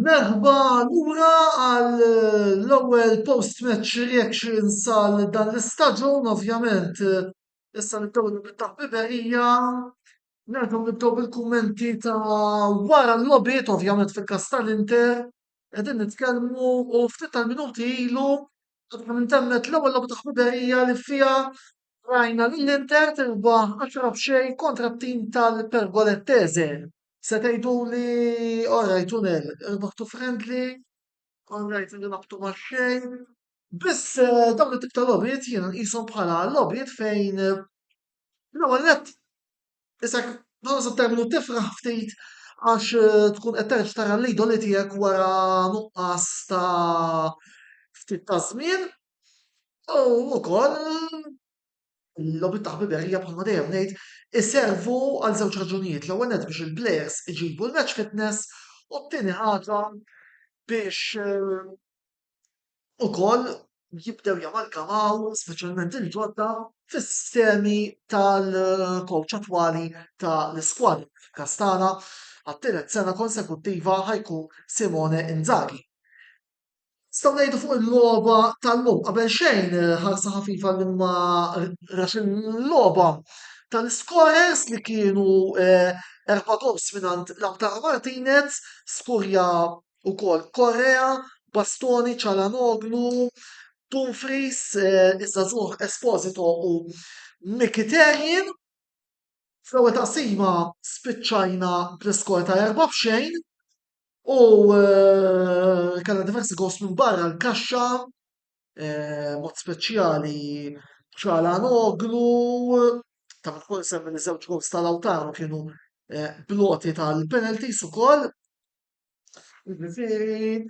Merħba lura għal l-ewwel post-match reaction sal dan l-istaġun, ovvjament. Issa nibdew bit-taħbiberija, nerġgħu nibdew bil-kummenti ta' wara l-logħbiet, ovvjament fil-każ tal-Inter. Qegħdin nitkellmu u ftit tal-minuti ilu qabel ma intemmet l-ewwel logħba taħbiberija li fiha rajna l-Inter tirbaħ 10 b'xejn kontra t-tim tal-Pergolettese. Se tgħiduli alright Unel, irbaħtu friendly, alright nilabtu ma' xejn. Biss dawn it-tip ta' logħbiet jiena nqishom bħala logħbiet fejn l-ewwel nett isek nħossu terminu tifraħ ftit għax tkun qed terġa' tara l-idoli tiegħek wara nuqqas ta' ftit ta' żmien u wkoll l-logħbiet ta' ħbiberija bħalma dejjem ngħid iservu għal żewġ raġunijiet. L-ewwel nett biex il-plejers iġibu l-match fitness u t-tieni ħaġa biex ukoll jibdew jamalgamaw speċjalment il-ġodda fis-sistemi tal-coach attwali tal-iskwadra. Fil-każ tagħna għat-tielet sena konsekuttiva ħajkun Simone Inzaghi. Staw ngħidu fuq il-logħba tal-lum qabel xejn ħarsa ħafifa l-imma rax il-logħba tal-scorers li kienu erba' gols minant Lautaro Martinez, Skurja ukoll Correa, Bastoni, Çalhanoğlu, Dumfries, iż-żagħżugħ Esposito u Mkhitaryan. Fl-ewwel taqsima spiċċajna bl-iskor ta' 4-2 u kellna diversi gols minn barra l-kaxxa, mod speċjali Çalhanoğlu, ta' ukoll semmi li żewġ gols ta' Lautaro kienu bloti tal-penalties ukoll. Jiġifieri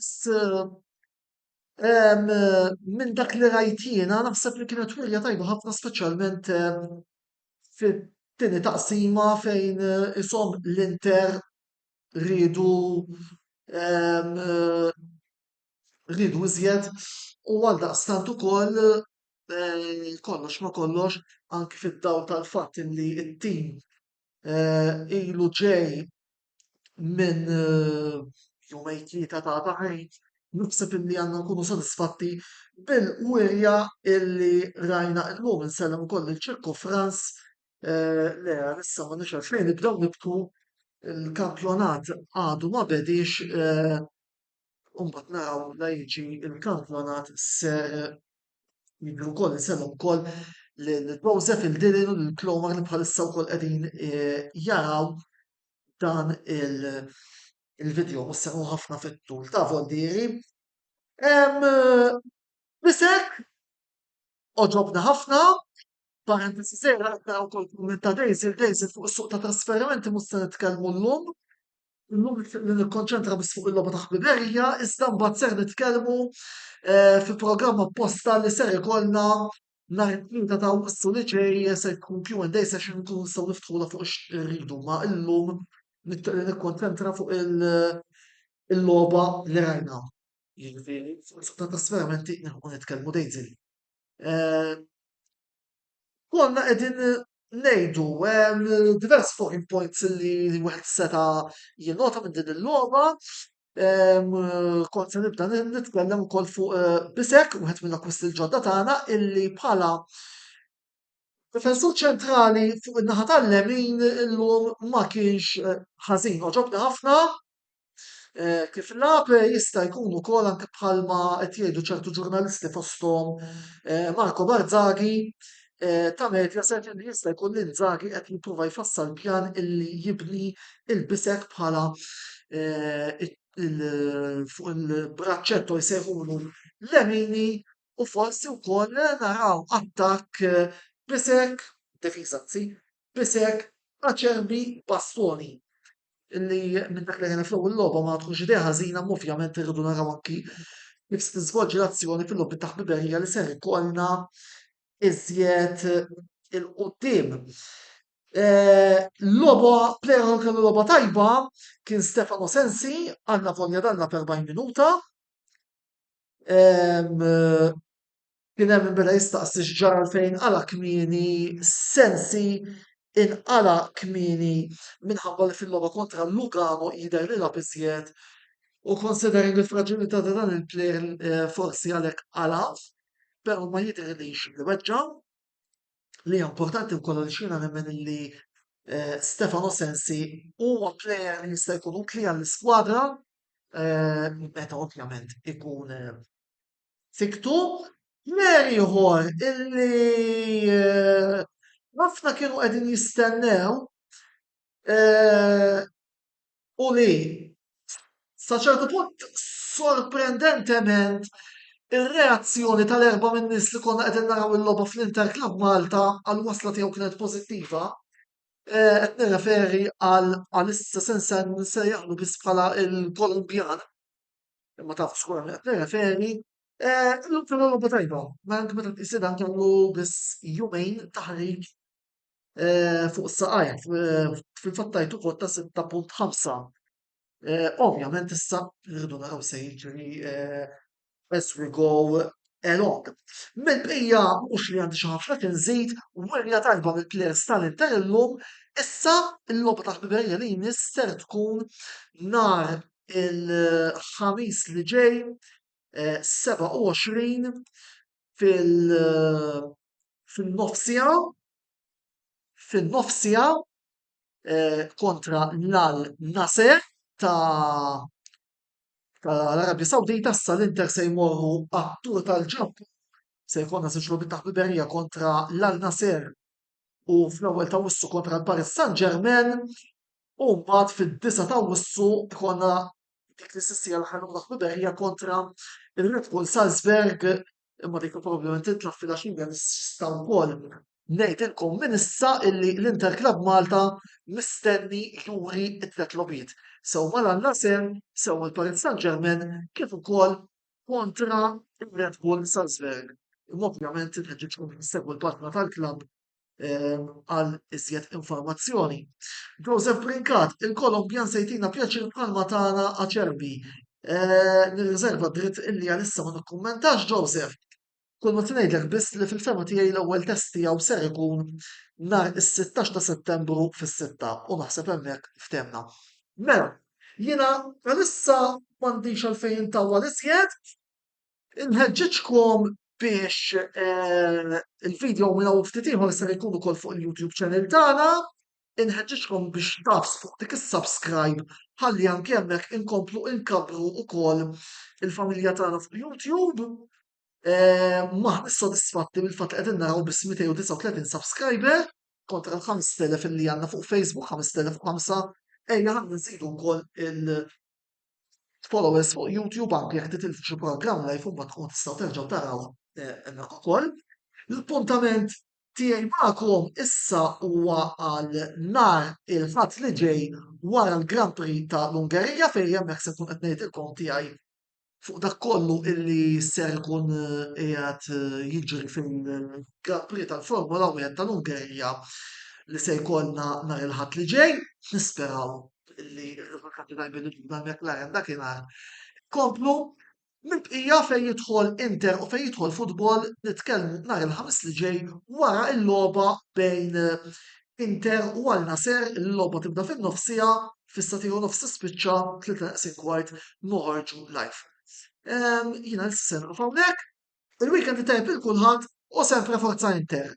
minn dak li rajt jiena naħseb li kienet wirja tajba ħafna speċjalment fit-tieni taqsima fejn ishom l-Inter riedu rridu iżjed u għaldaqstant ukoll kollox ma kollox anke fid-dawl tal-fatt li t-tim ilu ġej minn jumejn tlieta ta' taħejt, naħseb illi għandna nkunu sodisfatti bil-wirja illi rajna illum insellem ukoll il-ċirku Franz le issa ma nix fejn nibdew nibtu il-kampjonat għadu ma bedix u mbagħad naraw la jiġi il-kampjonat ser jidru wkoll insellem ukoll lil-Joseph il-Dilin u lil-Klomar li bħalissa wkoll qegħdin jaraw dan il-video u seħu ħafna fit-tul ta' Voldieri. Bisek, oġobna ħafna, parentesi sejra naraw wkoll kumment ta' Daisy fuq is-suq ta' trasferimenti mhux se nitkellmu llum. Illum li nikkonċentra biss fuq il-logħba ta' ħbiberija, iżda mbagħad ser nitkellmu fi programm apposta li ser ikollna nhar it-tlieta ta' Awwissu li ġej se jkun Q&A session nkunu nistgħu niftħula fuq ix-rridu ma illum nikkonċentra fuq il-logħba li rajna. Jiġifieri fuq is-suq ta' trasferimenti nieħu nitkellmu Daisy. Konna qegħdin ngħidu diversi talking points li wieħed seta' jinnota minn din il-logħba. Kont se nibda nitkellem ukoll fuq Bisek, wieħed mill-akkwisti l-ġodda tagħna illi bħala difensur ċentrali fuq in-naħa tal-lemin illum ma kienx ħażin. Oġobni ħafna kif lagħab jista' jkun ukoll anke bħalma qed jgħidu ċertu ġurnalisti fosthom Marco Barzaghi ta' Mediaset li jista' jkun li Inzaghi qed jipprova jfassal pjan illi jibni il-Bisek bħala fuq il-braċċetto jsejħulu Lemini u forsi wkoll naraw attakk Bisek, defiża anzi, Bisek, Acerbi, Bastoni. Illi minn dak li kien fl-ewwel logħba ma tkunx idea ħażina ma ovvjament irridu naraw anki kif se tiżvolġi l-azzjoni fil-logħbi ta' ħbiberija li ser ikollna iżjed il-qudiem. L-logħba plejer li kellu logħba tajba kien Stefano Sensi għandna volja danna per 40 minuta. Kien hemm min beda jistaqsi x'ġara fejn inqala kmieni, Sensi inqala kmieni minħabba li fil-logħba kontra Lugano jidher li lagħab iżjed u considering il-fraġilità ta' dan il-plejer forsi għalhekk qalaf, però ma jidhirlix li weġġa' li hija importanti wkoll għaliex jiena nemmen illi Stefano Sensi huwa plejer li jista' jkun utli għall-iskwadra meta ovvjament ikun siktu. Plejer ieħor illi ħafna kienu qegħdin jistennew eh, u li sa ċertu punt sorprendentement ir-reazzjoni tal-erba' min-nies li konna qegħdin naraw il-logħba fl-Inter Club Malta għall-wasla tiegħu kienet pożittiva. Qed nirreferi għal issa se nsejjaħlu biss bħala il-Kolumbjan, imma taf xkura qed nirreferi. L-ultra logħba tajba, ma anke meta tqis dan kellu biss jumejn taħriġ fuq is-saqajja fil-fatt tajtu vot ta' 6.5. Ovvjament issa rridu naraw se jiġri as we go along. Mill-bqija mhux li għandi xi ħafna tinżid werja tajba mill-plejers tal-Inter illum, issa l-logħba ta' ħbiberija li jmiss ser tkun nhar il-ħamis li ġej 27 fil- fil-nofsija fil-nofsija kontra l-Al Nasser ta' tal-Arabja Sawdita. Issa l-Inter se jmorru għat-tur tal-ġabbu se jkollna żewġ logħbiet ta' ħbiberija kontra l-Al Nasser u fl-ewwel ta' Wissu kontra l-Paris Saint-Germain u mbagħad fid-9 ta' Wissu ikollna dik li s'issija l-ħarub ta' ħbiberija kontra il-Red Bull Salzburg imma dik probabbilment titla' fil-għaxija nista' wkoll ngħidilkom minn issa illi l-Inter Club Malta mistenni juri t-tlet logħbiet. Sew Al Nasser, sew il-Paris Saint-Germain kif ukoll kontra il-Red Bull Salzburg. Imma ovvjament inħeġġitkom segwu l-partner tal-klabb għal iżjed informazzjoni. Joseph Brinkat, il-Kolombjan se jtina pjaċir bħalma tagħna Acerbi. Nirriserva dritt illi għalissa ma nikkummentax Joseph. Kull ma tnejdlek biss li fil-fema tiegħi l-ewwel test tiegħu ser ikun nhar is-16 ta' Settembru fis-sitta u naħseb hemmhekk ftemna. Mela, jiena għalissa m'għandix għalfejn intawwal iżjed, inħeġġitkom biex il-video minn hawn ftit ieħor ser jkun ukoll fuq il-YouTube channel tagħna, inħeġġitkom biex tafs fuq dik is-subscribe ħalli anke hemmhekk inkomplu nkabru ukoll il-familja tagħna fuq YouTube. Maħniex sodisfatti bil-fatt li qegħdin naraw biss 239 subscriber kontra l-5000 li għandna fuq Facebook 5005. Ejja ħalli nżidu wkoll il-followers fuq YouTube anke jekk titilfu xi programm live u mbagħad tkun tistgħu terġgħu taraw hemmhekk ukoll. L-appuntament tiegħi magħkom issa huwa għal nhar il-ħadd li ġej wara l-Grand Prix tal-Ungerija fejn hemmhekk se nkun qed ngħidilkom tiegħi fuq dak kollu illi ser ikun qiegħed jiġri fil-Grand Prix tal-Formula 1 tal-Ungerija li se jkollna nhar il-ħadd li ġej, nisperaw illi r-riżultati tajbin li McLaren dakinhar komplu. Mill-bqija fejn jidħol Inter u fejn jidħol futbol nitkellmu nhar il-ħamis li ġej wara l-logħba bejn Inter u Al Nasser. Il-logħba tibda fin-nofsija fis-satiju nofs tispiċċa 3:15 noħorġu live. Jiena issa se hawnhekk, il-weekend tajb il kulħadd u sempre forza Inter.